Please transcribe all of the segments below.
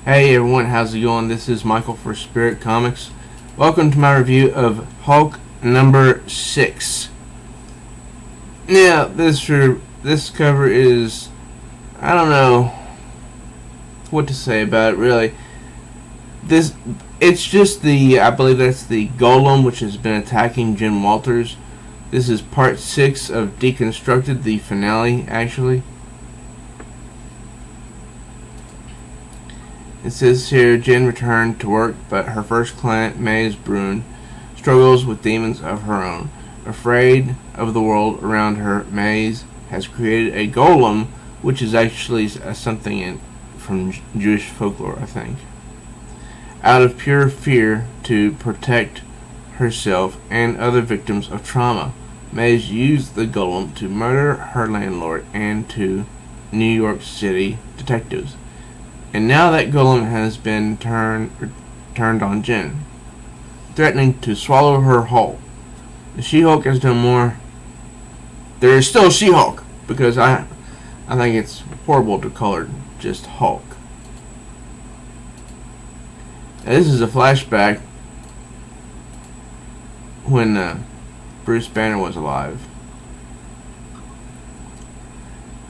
Hey everyone, how's it going? This is Michael for Spirit Comics. Welcome to my review of Hulk number 6. Now, this cover is, I don't know what to say about it really. It's just I believe that's the Golem which has been attacking Jen Walters. This is part 6 of Deconstructed, the finale actually. It says here, Jen returned to work, but her first client, Maze Brune, struggles with demons of her own. Afraid of the world around her, Maze has created a golem, which is actually something from Jewish folklore, I think. Out of pure fear to protect herself and other victims of trauma, Maze used the golem to murder her landlord and two New York City detectives. And now that golem has been turned on Jen, threatening to swallow her whole. The She-Hulk has done more. There is still She-Hulk, because I think it's horrible to call her just Hulk. Now, this is a flashback when Bruce Banner was alive.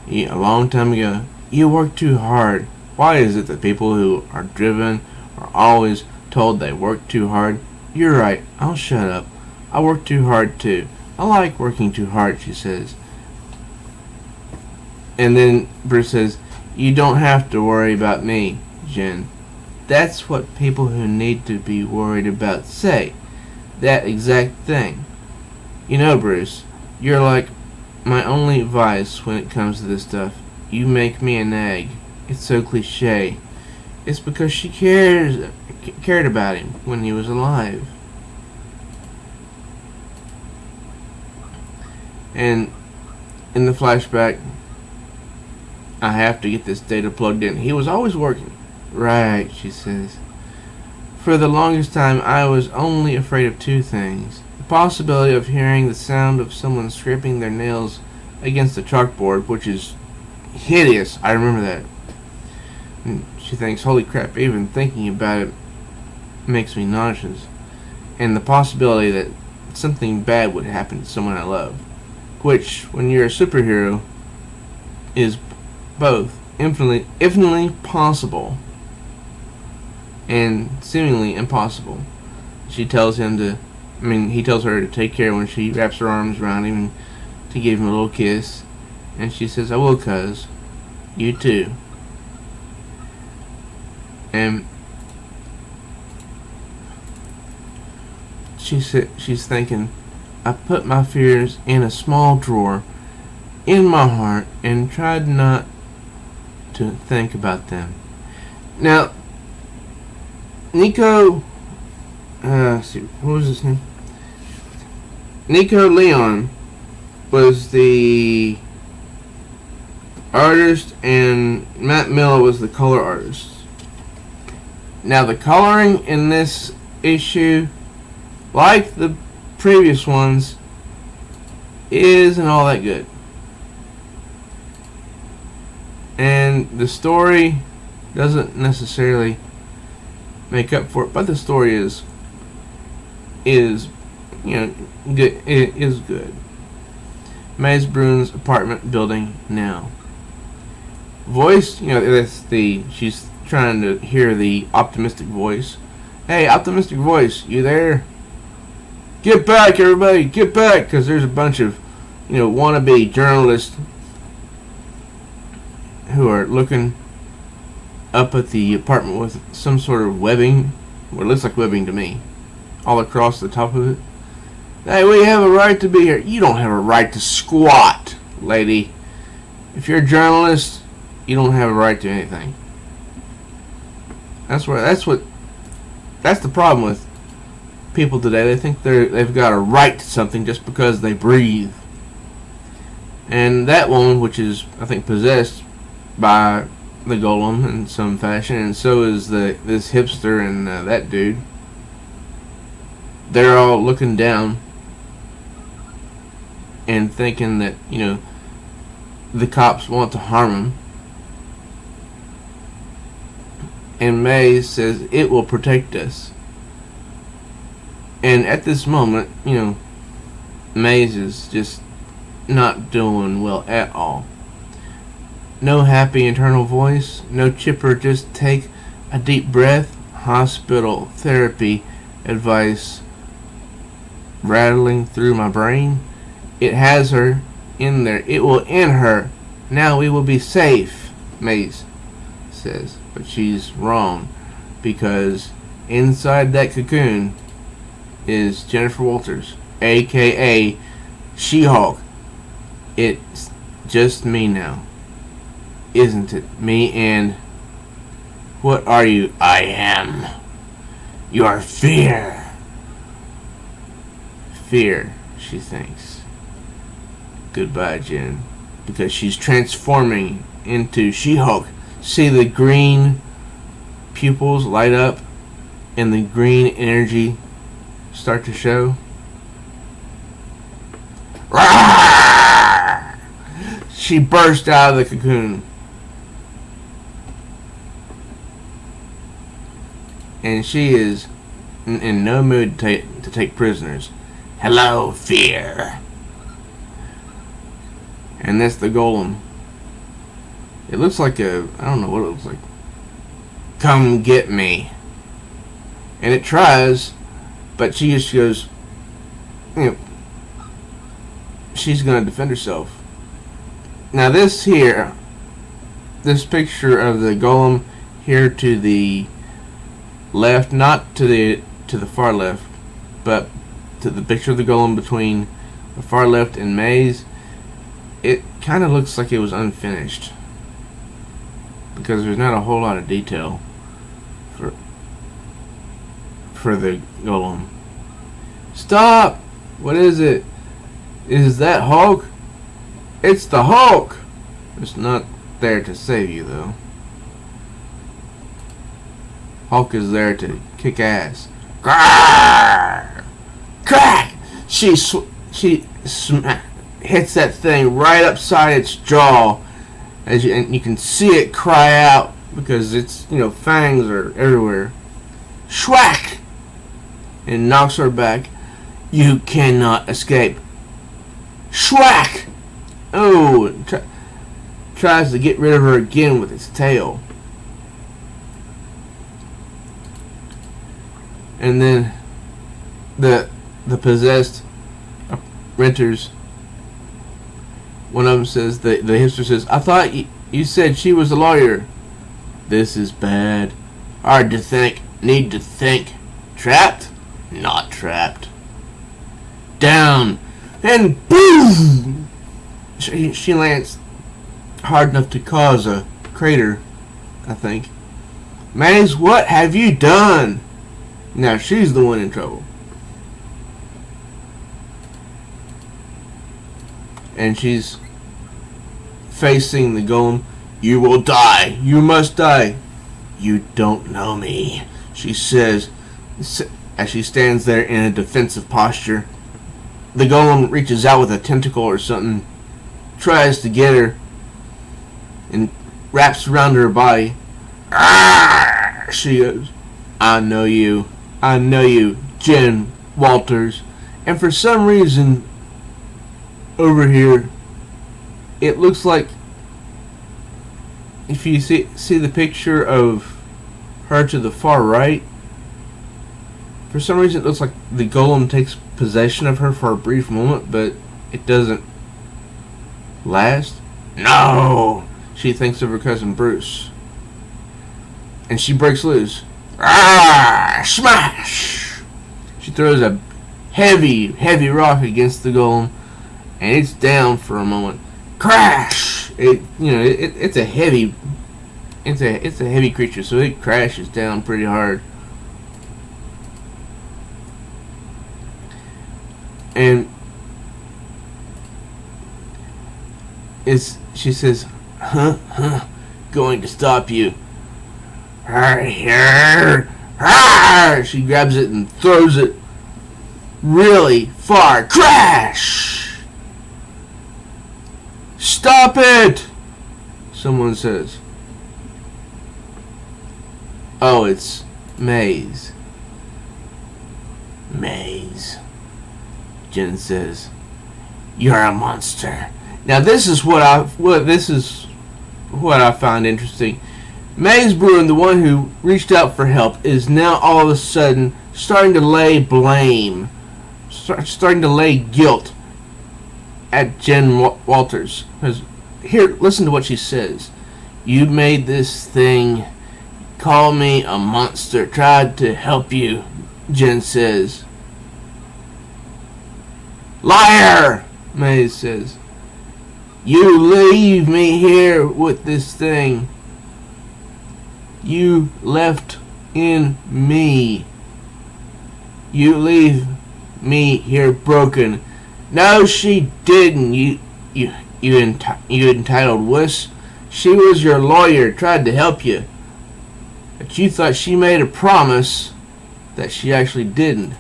A long time ago, you worked too hard. Why is it that people who are driven are always told they work too hard? You're right, I'll shut up. I work too hard too. I like working too hard, she says. And then Bruce says, you don't have to worry about me, Jen. That's what people who need to be worried about say. That exact thing. You know, Bruce, you're like my only vice when it comes to this stuff. You make me an egg. It's so cliche. It's because she cared about him when he was alive. And in the flashback, I have to get this data plugged in. He was always working. Right, she says. For the longest time, I was only afraid of two things. The possibility of hearing the sound of someone scraping their nails against the chalkboard, which is hideous. I remember that. And she thinks, holy crap, even thinking about it makes me nauseous. And the possibility that something bad would happen to someone I love. Which, when you're a superhero, is both infinitely possible and seemingly impossible. He tells her to take care when she wraps her arms around him and to give him a little kiss. And she says, I will, cuz. You too. And she's thinking, I put my fears in a small drawer in my heart and tried not to think about them. Now, Nico, what was his name? Nico Leon was the artist and Matt Miller was the color artist. Now, the coloring in this issue, like the previous ones, isn't all that good. And the story doesn't necessarily make up for it, but the story is good. It is good. Maze Brune's apartment building now. Voice, she's trying to hear the optimistic voice. Hey, optimistic voice, you there? Get back, everybody, get back, because there's a bunch of, wannabe journalists who are looking up at the apartment with some sort of webbing, what looks like webbing to me, all across the top of it. Hey, we have a right to be here. You don't have a right to squat, lady. If you're a journalist, you don't have a right to anything. That's the problem with people today. They think they've got a right to something just because they breathe. And that woman, which is, I think, possessed by the golem in some fashion, and so is this hipster and that dude. They're all looking down and thinking that the cops want to harm him. And Maze says it will protect us. And at this moment, Maze is just not doing well at all. No happy internal voice, no chipper, just take a deep breath, hospital therapy advice rattling through my brain. It has her in there. It will end her. Now we will be safe, Maze says. But she's wrong, because inside that cocoon is Jennifer Walters, aka She-Hulk. It's just me now, isn't it? Me and what are you? I am your fear. Fear, she thinks. Goodbye, Jen, because she's transforming into She-Hulk. See the green pupils light up and the green energy start to show. Rawr! She burst out of the cocoon. And she is in no mood to take prisoners. Hello, fear. And that's the golem. It looks like I don't know what it looks like. Come get me. And it tries, but she just goes, she's going to defend herself. Now this picture of the golem here to the left, not to the far left, but to the picture of the golem between the far left and Maze, it kind of looks like it was unfinished, because there's not a whole lot of detail for the golem. Stop! What is it? Is that Hulk? It's the Hulk! It's not there to save you, though. Hulk is there to kick ass. Grrr! Crack! She hits that thing right upside its jaw, and you can see it cry out because its fangs are everywhere. Schwack! And knocks her back. You cannot escape. Schwack! Oh, tries to get rid of her again with its tail. And then the possessed renters, one of them says, the hipster says, I thought you said she was a lawyer. This is bad. Hard to think. Need to think. Trapped? Not trapped. Down. And boom! She lands hard enough to cause a crater, I think. Maze, what have you done? Now she's the one in trouble. And she's facing the golem. You will die. You must die. You don't know me, she says, as she stands there in a defensive posture. The golem reaches out with a tentacle or something, tries to get her, and wraps around her body. Arrgh! She goes, I know you, Jen Walters. And for some reason, over here, it looks like, if you see the picture of her to the far right, for some reason it looks like the golem takes possession of her for a brief moment, but it doesn't last. No! She thinks of her cousin Bruce. And she breaks loose. Ah! Smash! She throws a heavy rock against the golem, and it's down for a moment. Crash! It's a heavy creature, so it crashes down pretty hard. And she says, going to stop you. She grabs it and throws it really far. Crash! Stop it! Someone says. Oh, it's Maze. Maze. Jen says, "You're a monster." Now this is what I find interesting. Maze Bruin, the one who reached out for help, is now all of a sudden starting to lay blame, starting to lay guilt at Jen Walters. Here, listen to what she says. "You made this thing, call me a monster, tried to help you," Jen says. "Liar," Maze says. "You leave me here with this thing. You left in me. You leave me here broken." "No, she didn't, you entitled wuss. She was your lawyer, tried to help you. But you thought she made a promise that she actually didn't."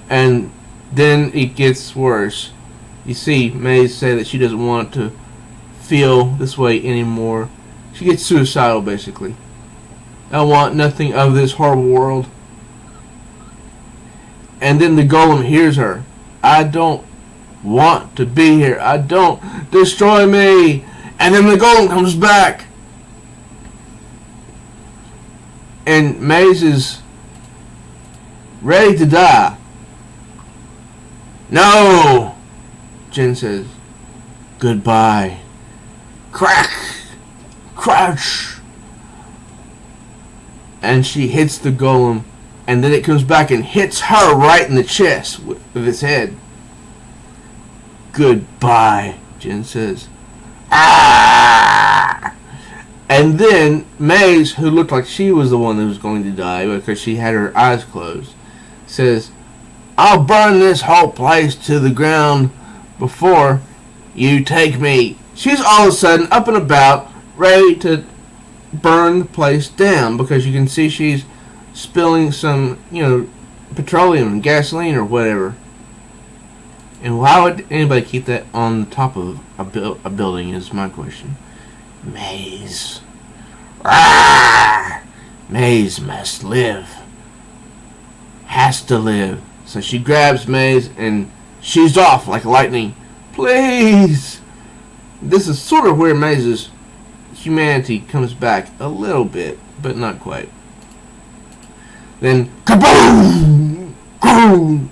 And then it gets worse. You see Maze say that she doesn't want to feel this way anymore. She gets suicidal, basically. "I want nothing of this horrible world." And then the golem hears her. "I don't want to be here. I don't. Destroy me." And then the golem comes back. And Maze is ready to die. "No," Jen says. "Goodbye." Crack! Crouch! And she hits the golem, and then it comes back and hits her right in the chest with its head. "Goodbye," Jen says. Ah! And then Maze, who looked like she was the one that was going to die because she had her eyes closed, says, "I'll burn this whole place to the ground before you take me." She's all of a sudden up and about, ready to burn the place down because you can see she's spilling some, petroleum and gasoline or whatever. And why would anybody keep that on the top of a building is my question. Maze. Rawr! Maze must live. Has to live. So she grabs Maze and she's off like lightning. Please! This is sort of where Maze's humanity comes back a little bit, but not quite. Then, kaboom! Kaboom!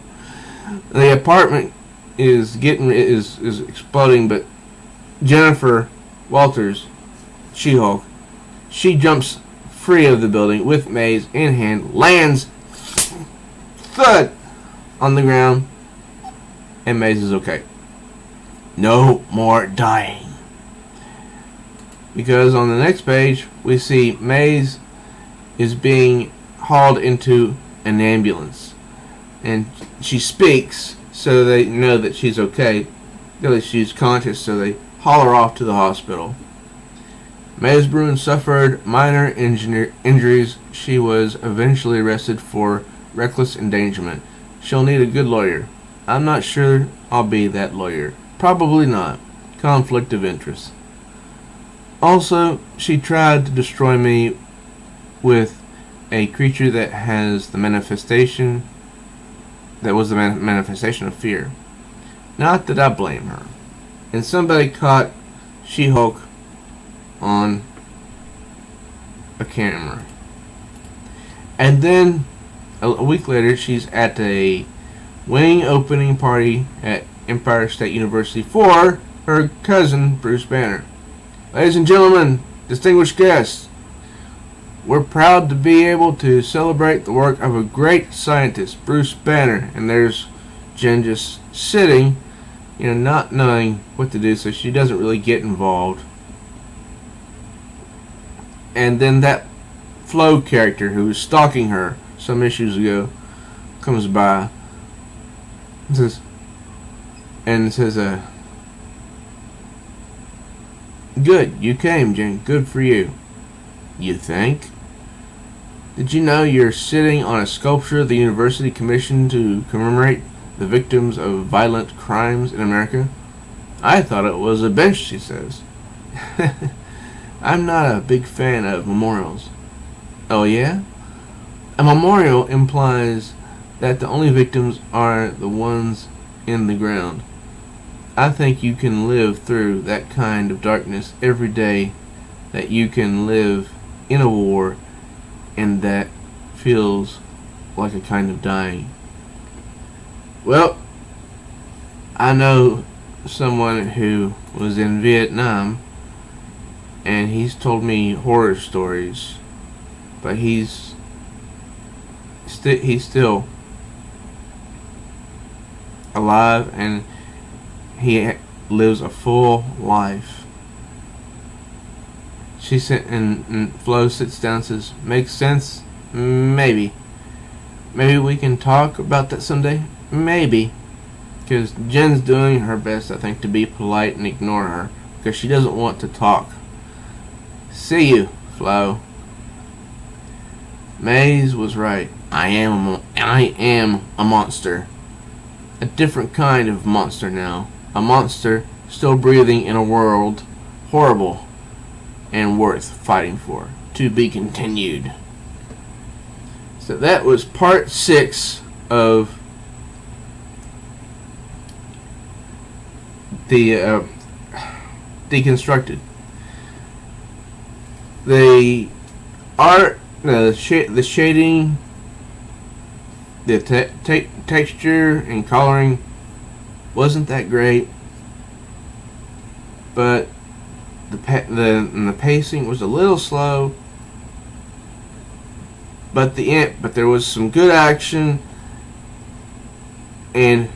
The apartment is exploding, but Jennifer Walters, She-Hulk, she jumps free of the building with Maze in hand, lands thud on the ground, and Maze is okay. No more dying. Because on the next page, we see Maze is being hauled into an ambulance. And she speaks so they know that she's okay, that she's conscious, so they haul her off to the hospital. Maze Bruin suffered minor injuries. She was eventually arrested for reckless endangerment. She'll need a good lawyer. I'm not sure I'll be that lawyer. Probably not. Conflict of interest. Also, she tried to destroy me with a creature that has the manifestation, that was the manifestation of fear. Not that I blame her. And somebody caught She-Hulk on a camera. And then a week later, she's at a wing opening party at Empire State University for her cousin, Bruce Banner. Ladies and gentlemen, distinguished guests, we're proud to be able to celebrate the work of a great scientist, Bruce Banner. And there's Jen just sitting, not knowing what to do, so she doesn't really get involved. And then that Flo character who was stalking her some issues ago comes by and says, "Good, you came, Jen. Good for you." "You think? Did you know you're sitting on a sculpture the university commissioned to commemorate the victims of violent crimes in America?" "I thought it was a bench," she says. I'm not a big fan of memorials. Oh yeah? A memorial implies that the only victims are the ones in the ground. I think you can live through that kind of darkness every day that you can live in a war, and that feels like a kind of dying. Well, I know someone who was in Vietnam, and he's told me horror stories, but he's still alive, and he lives a full life. She sent, and Flo sits down and says, "Makes sense? Maybe. Maybe we can talk about that someday? Maybe." Because Jen's doing her best, I think, to be polite and ignore her, because she doesn't want to talk. See you, Flo. Maze was right. I am a monster. A different kind of monster now. A monster still breathing in a world horrible and worth fighting for. To be continued. So that was part 6 of the Deconstructed. The art, the shading, the texture and coloring wasn't that great, but the pacing was a little slow. But there was some good action, and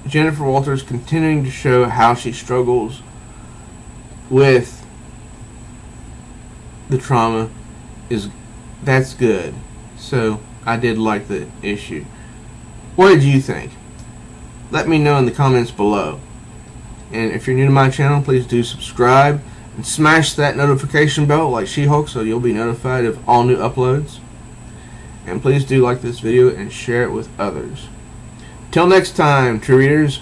Jennifer Walters continuing to show how she struggles with the trauma that's good. So I did like the issue. What did you think? Let me know in the comments below. And if you're new to my channel, please do subscribe and smash that notification bell like She-Hulk so you'll be notified of all new uploads. And please do like this video and share it with others. Till next time, true readers.